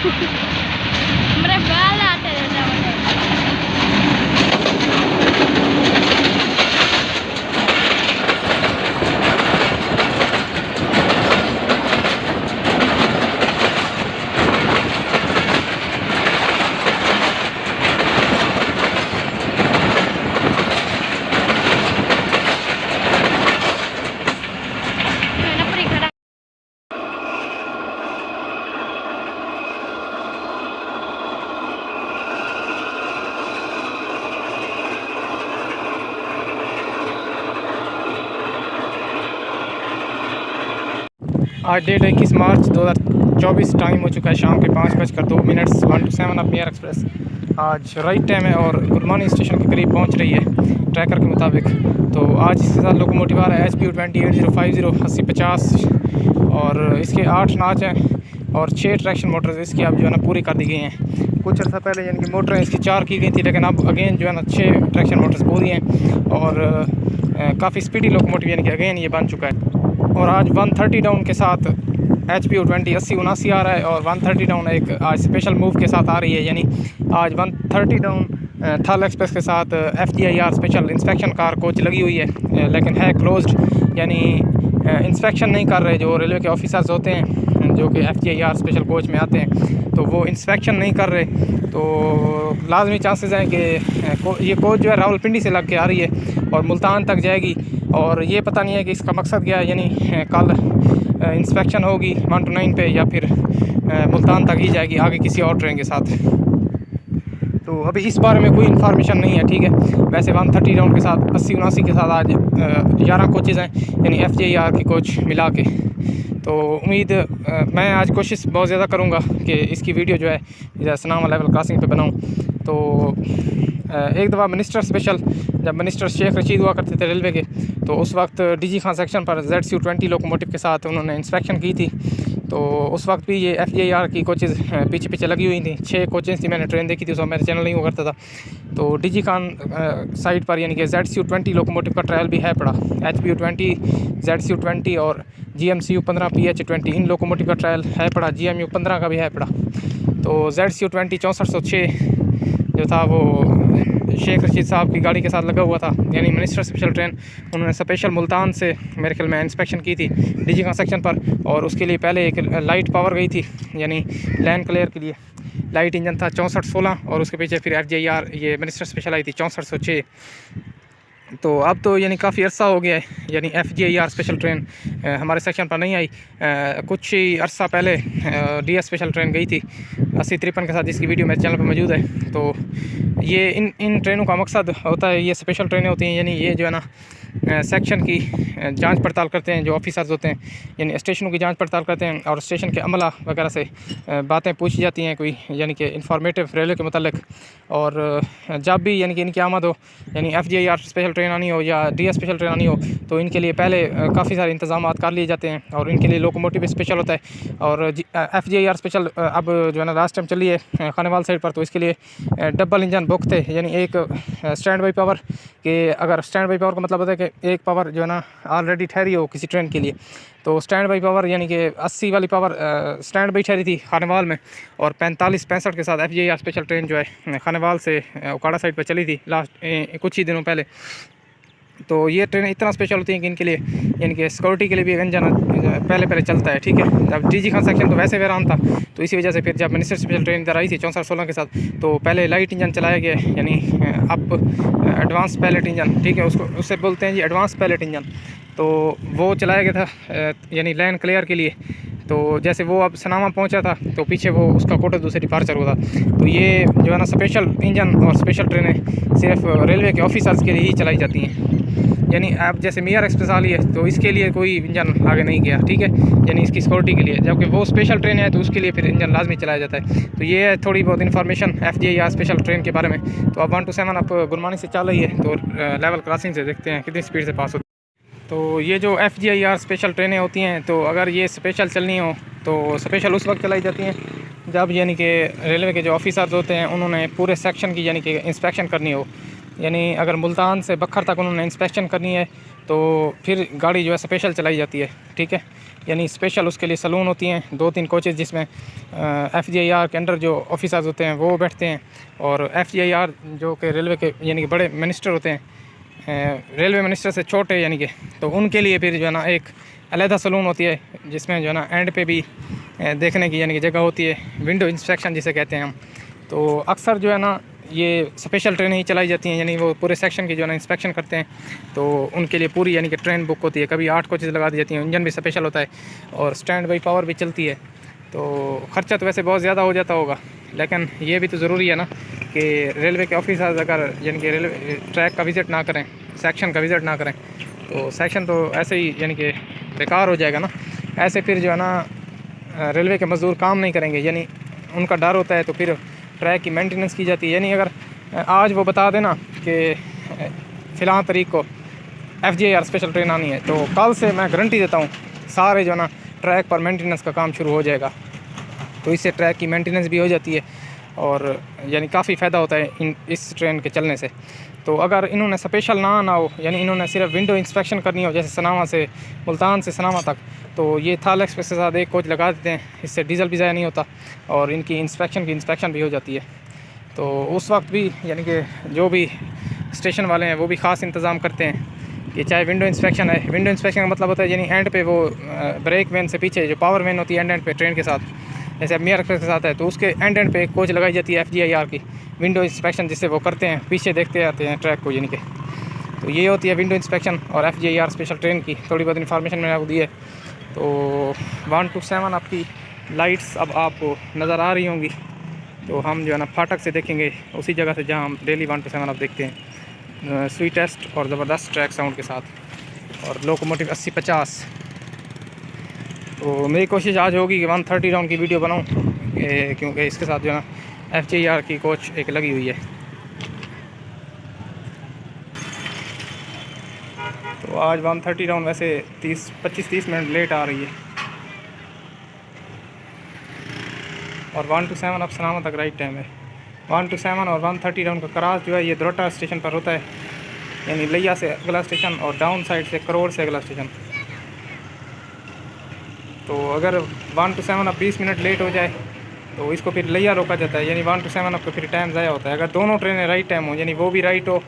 मेरे बाल आते रहता है। आज डेट 21 मार्च 2024। टाइम हो चुका है शाम के 5:02 1 to 7 ऑफ एयर एक्सप्रेस। आज राइट टाइम है और गुरमानी स्टेशन के करीब पहुंच रही है ट्रैकर के मुताबिक। तो आज इसके साथ लोकोमोटिव आ रहा है HPU 20 8050 8050 और इसके 8 नाच हैं और 6 ट्रैक्शन मोटर्स इसकी अब जो है ना पूरी कर दी गई हैं। कुछ अर्सा पहले यानी कि मोटरें इसकी 4 की गई थी, लेकिन अब अगेन जो है ना 6 ट्रैक्शन मोटर्स पूरी हैं और काफ़ी स्पीडी लोकोमोटिव यानी कि अगेन ये बन चुका है। और आज 130 डाउन के साथ HPU 20 80 79 आ रहा है और 130 डाउन एक आज स्पेशल मूव के साथ आ रही है। यानी आज 130 डाउन थल एक्सप्रेस के साथ FDIR special inspection car coach लगी हुई है, लेकिन है क्लोज्ड, यानी इंस्पेक्शन नहीं कर रहे। जो रेलवे के ऑफिसर्स होते हैं जो कि FDIR स्पेशल कोच में आते हैं तो वो इंस्पेक्शन नहीं कर रहे। तो लाजमी चांसेस हैं कि ये कोच जो है रावलपिंडी से लग के आ रही है और मुल्तान तक जाएगी। और ये पता नहीं है कि इसका मकसद क्या है, यानी कल इंस्पेक्शन होगी 1 to 9 पे या फिर मुल्तान तक ही जाएगी आगे किसी और ट्रेन के साथ। तो अभी इस बारे में कोई इन्फॉर्मेशन नहीं है, ठीक है। वैसे 130 डाउन के साथ 80 79 के साथ आज 11 कोचेज़ हैं, यानी FDIR की कोच मिला के। तो उम्मीद मैं आज कोशिश बहुत ज़्यादा करूँगा कि इसकी वीडियो जो है सनामा लेवल क्रॉसिंग पे बनाऊँ। तो एक दफ़ा मिनिस्टर स्पेशल, जब मिनिस्टर शेख रशीद हुआ करते थे रेलवे के, तो उस वक्त DG खान सेक्शन पर ZCU 20 लोकोमोटिव के साथ उन्होंने इंस्पेक्शन की थी। तो उस वक्त भी ये FDIR की कोचेज़ पीछे पीछे लगी हुई थी। 6 कोचेज़ थी, मैंने ट्रेन देखी थी, उस वक्त मेरा चैनल नहीं हुआ करता था। तो DG खान साइड पर यानी कि ZCU 20 लोकोमोटिव का ट्रायल भी है पड़ा। HPU 20 ZCU 20 और GMCU 15 PH 20 इन लोकोमोटिव का ट्रायल है पड़ा। GMU 15 का भी है पड़ा। तो ZCU 20 6406 जो था वो शेख रशीद साहब की गाड़ी के साथ लगा हुआ था, यानी मिनिस्टर स्पेशल ट्रेन। उन्होंने स्पेशल मुल्तान से मेरे ख्याल में इंस्पेक्शन की थी DG खान सेक्शन पर, और उसके लिए पहले एक लाइट पावर गई थी, यानी लैंड क्लियर के लिए लाइट इंजन था 6416, और उसके पीछे फिर FDIR ये मिनिस्टर स्पेशल आई थी 6406। तो अब तो यानी काफ़ी अर्सा हो गया है, यानी FDIR स्पेशल ट्रेन हमारे सेक्शन पर नहीं आई। कुछ ही अर्सा पहले DS स्पेशल ट्रेन गई थी 8053 के साथ, जिसकी वीडियो मेरे चैनल पर मौजूद है। तो ये इन ट्रेनों का मकसद होता है, ये स्पेशल ट्रेनें होती हैं, यानी ये जो है ना सेक्शन की जांच पड़ताल करते हैं जो ऑफिसर्स होते हैं, यानी स्टेशनों की जांच पड़ताल करते हैं और स्टेशन के अमला वगैरह से बातें पूछी जाती हैं कोई, यानी कि इंफॉर्मेटिव रेलवे के मतलब। और जब भी यानी कि इनकी आमद हो, यानी FDIR स्पेशल ट्रेन आनी हो या DS स्पेशल ट्रेन आनी हो, तो इनके लिए पहले काफ़ी सारे इंतजाम कर लिए जाते हैं और इनके लिए लोकोमोटिव स्पेशल होता है। और FDIR स्पेशल अब जो है ना लास्ट टाइम चली है खानेवाल साइड पर, तो इसके लिए डबल इंजन बुक थे, यानी एक स्टैंड बाई पावर के, अगर स्टैंड बाई पावर का मतलब होता है कि एक पावर जो है ना ऑलरेडी ठहरी हो किसी ट्रेन के लिए, तो स्टैंड बाई पावर यानी कि 80 वाली पावर स्टैंड बाई ठहरी थी खानेवाल में, और 45-65 के साथ FDIR स्पेशल ट्रेन जो है खानेवाल से उकाड़ा साइड पर चली थी लास्ट कुछ ही दिनों पहले। तो ये ट्रेनें इतना स्पेशल होती हैं कि इनके लिए यानी कि सिक्योरिटी के लिए भी इंजन पहले चलता है, ठीक है। जब DG खान सेक्शन तो वैसे वैरान था, तो इसी वजह से फिर जब मिनिस्टर स्पेशल ट्रेन इधर आई थी 6416 के साथ, तो पहले लाइट इंजन चलाया गया, यानी अब एडवांस पैलेट इंजन, ठीक है, उससे बोलते हैं जी एडवांस पैलेट इंजन। तो वो चलाया गया था यानी लैन क्लियर के लिए। तो जैसे वो अब सनामा पहुंचा था, तो पीछे वो उसका कोटा दूसरे डिपार्चर हुआ था। तो ये जो है ना स्पेशल इंजन और स्पेशल ट्रेनें सिर्फ रेलवे के ऑफिसर्स के लिए ही चलाई जाती हैं। यानी अब जैसे मियार एक्सप्रेस आ रही है, तो इसके लिए कोई इंजन आगे नहीं गया, ठीक है, यानी इसकी सिक्योरिटी के लिए। जबकि वो स्पेशल ट्रेन है तो उसके लिए फिर इंजन लाजमी चलाया जाता है। तो ये है थोड़ी बहुत इन्फॉर्मेशन FDIR स्पेशल ट्रेन के बारे में। तो अब 1 to 7 अब गुरमानी से चल रही है, तो लेवल क्रॉसिंग से देखते हैं कितनी स्पीड से पास होती है। तो ये जो FDIR स्पेशल ट्रेनें होती हैं, तो अगर ये स्पेशल चलनी हो तो स्पेशल उस वक्त चलाई जाती हैं जब यानी कि रेलवे के जो ऑफिसर्स होते हैं उन्होंने पूरे सेक्शन की यानी कि इंस्पेक्शन करनी हो। यानी अगर मुल्तान से बखर तक उन्होंने इंस्पेक्शन करनी है तो फिर गाड़ी जो है स्पेशल चलाई जाती है, ठीक है। यानी स्पेशल उसके लिए सलून होती हैं, 2-3 कोचेज़ जिसमें FGIR के अंडर जो ऑफिसर्स होते हैं वो बैठते हैं, और FGIR जो कि रेलवे के यानी कि बड़े मिनिस्टर होते हैं, रेलवे मिनिस्टर से छोटे यानी कि, तो उनके लिए फिर जो है ना एक अलहदा सलून होती है जिसमें जो है ना एंड पे भी देखने की यानी कि जगह होती है, विंडो इंस्पेक्शन जिसे कहते हैं हम। तो अक्सर जो है ना ये स्पेशल ट्रेन ही चलाई जाती हैं, यानी वो पूरे सेक्शन की जो है ना इंस्पेक्शन करते हैं, तो उनके लिए पूरी यानी कि ट्रेन बुक होती है। कभी 8 कोचेज़ लगा दी जाती हैं, इंजन भी स्पेशल होता है और स्टैंड बाई पावर भी चलती है। तो ख़र्चा तो वैसे बहुत ज़्यादा हो जाता होगा, लेकिन ये भी तो ज़रूरी है ना कि रेलवे के ऑफिसर्स अगर यानी कि रेलवे ट्रैक का विज़िट ना करें, सेक्शन का विज़िट ना करें, तो सेक्शन तो ऐसे ही यानी कि बेकार हो जाएगा ना। ऐसे फिर जो है ना रेलवे के मज़दूर काम नहीं करेंगे, यानी उनका डर होता है, तो फिर ट्रैक की मेंटेनेंस की जाती है। यानी अगर आज वो बता देना कि फ़िलहाल तारीख को FGIR स्पेशल ट्रेन आनी है, तो कल से मैं गारंटी देता हूँ सारे जो है ना ट्रैक पर मेंटेनेंस का काम शुरू हो जाएगा। तो इससे ट्रैक की मेंटेनेंस भी हो जाती है और यानी काफ़ी फ़ायदा होता है इस ट्रेन के चलने से। तो अगर इन्होंने स्पेशल ना आना हो, यानी इन्होंने सिर्फ विंडो इंस्पेक्शन करनी हो, जैसे सनामा से मुल्तान से सनामा तक, तो ये थाल एक्सप्रेस के साथ एक कोच लगा देते हैं, इससे डीजल भी ज़ाया नहीं होता और इनकी इंस्पेक्शन भी हो जाती है। तो उस वक्त भी यानी कि जो भी स्टेशन वाले हैं वो भी ख़ास इंतज़ाम करते हैं कि चाहे विंडो इंस्पेक्शन है, विंडो इंस्पेक्शन का मतलब होता है यानी एंड पे वो ब्रेक वैन से पीछे जो पावर वैन होती है एंड पे ट्रेन के साथ, जैसे अब मियार एक्सप्रेस के साथ है, तो उसके एंड पे एक कोच लगाई जाती है FGIR की विंडो इंस्पेक्शन, जिससे वो करते हैं, पीछे देखते आते हैं ट्रैक को यानी कि। तो ये होती है विंडो इंस्पेक्शन और FGIR स्पेशल ट्रेन की थोड़ी बहुत इन्फॉर्मेशन मैंने आपको दी है। तो 1 to 7 आपकी लाइट्स अब आपको नज़र आ रही होंगी। तो हम जो है ना फाटक से देखेंगे, उसी जगह से जहाँ हम डेली 1 to 7 आप देखते हैं, स्वीटेस्ट और ज़बरदस्त ट्रैक साउंड के साथ, और लोकोमोटिव 80-50। तो मेरी कोशिश आज होगी कि 130 राउंड की वीडियो बनाऊं, क्योंकि इसके साथ जो है ना FGIR की कोच एक लगी हुई है। तो आज 130 राउंड वैसे 25-30 मिनट लेट आ रही है, और 1 to 7 अब सनामा तक राइट टाइम है। 1 to 7 और 130 राउंड का क्रॉस जो है ये द्रोटा स्टेशन पर होता है, यानी लिया से अगला स्टेशन और डाउन साइड से करोड़ से अगला स्टेशन। तो अगर 1 to 7 अब 20 मिनट लेट हो जाए तो इसको फिर लिया रोका जाता है, यानी 1 to 7 आपका फिर टाइम ज़ाया होता है। अगर दोनों ट्रेनें राइट टाइम हो, यानी वो भी राइट हो,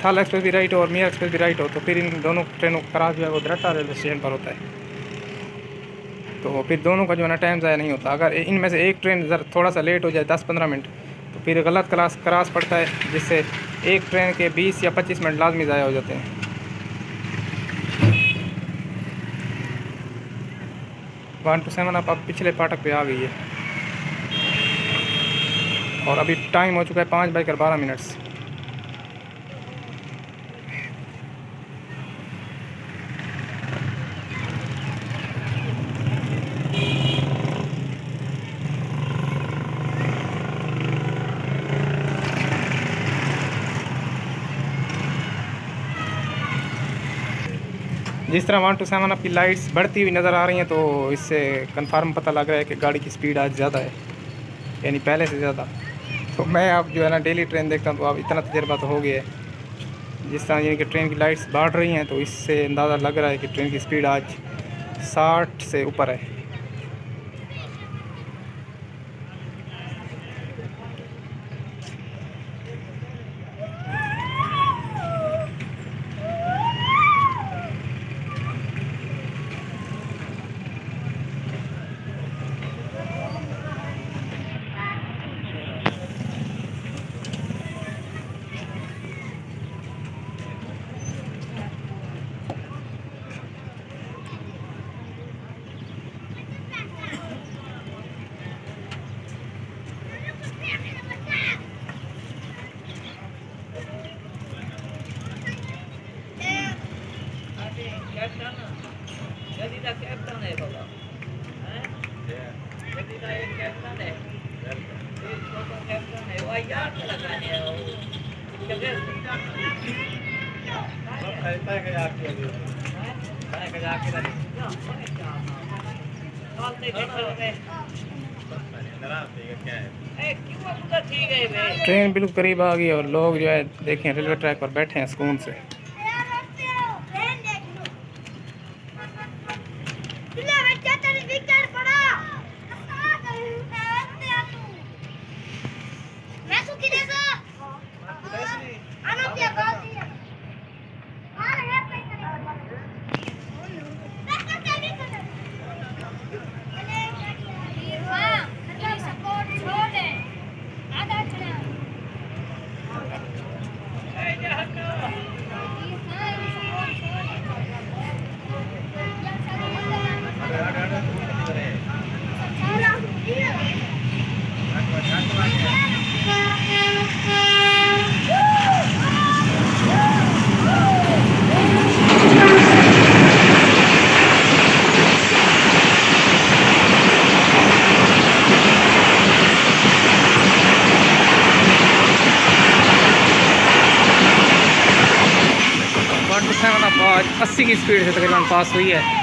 थाल एक्सप्रेस भी राइट हो और मियार एक्सप्रेस भी राइट हो, तो फिर इन दोनों ट्रेनों का क्रॉस जो है वो द्रोटा रेलवे स्टेशन पर होता है। तो फिर दोनों का जो है ना टाइम ज़ाया नहीं होता। अगर इनमें से एक ट्रेन ज़रा थोड़ा सा लेट हो जाए 10-15 मिनट, तो फिर गलत क्रॉस पड़ता है, जिससे एक ट्रेन के 20 या 25 मिनट लाजमी ज़ाया हो जाते हैं। 1 to 7 अब पिछले फाटक पे आ गई है और अभी टाइम हो चुका है 5:12। जिस तरह 1 to 7 आपकी लाइट्स बढ़ती हुई नज़र आ रही हैं, तो इससे कंफर्म पता लग रहा है कि गाड़ी की स्पीड आज ज़्यादा है, यानी पहले से ज़्यादा। तो मैं अब जो है ना डेली ट्रेन देखता हूँ, तो अब इतना तजर्बा तो हो गया है। जिस तरह यानी कि ट्रेन की लाइट्स बढ़ रही हैं, तो इससे अंदाज़ा लग रहा है कि ट्रेन की स्पीड आज 60 से ऊपर है। ट्रेन बिल्कुल करीब आ गई और लोग जो है देखें रेलवे ट्रैक पर बैठे हैं सुकून से। आज 80 की स्पीड से तकरीबन पास हुई है।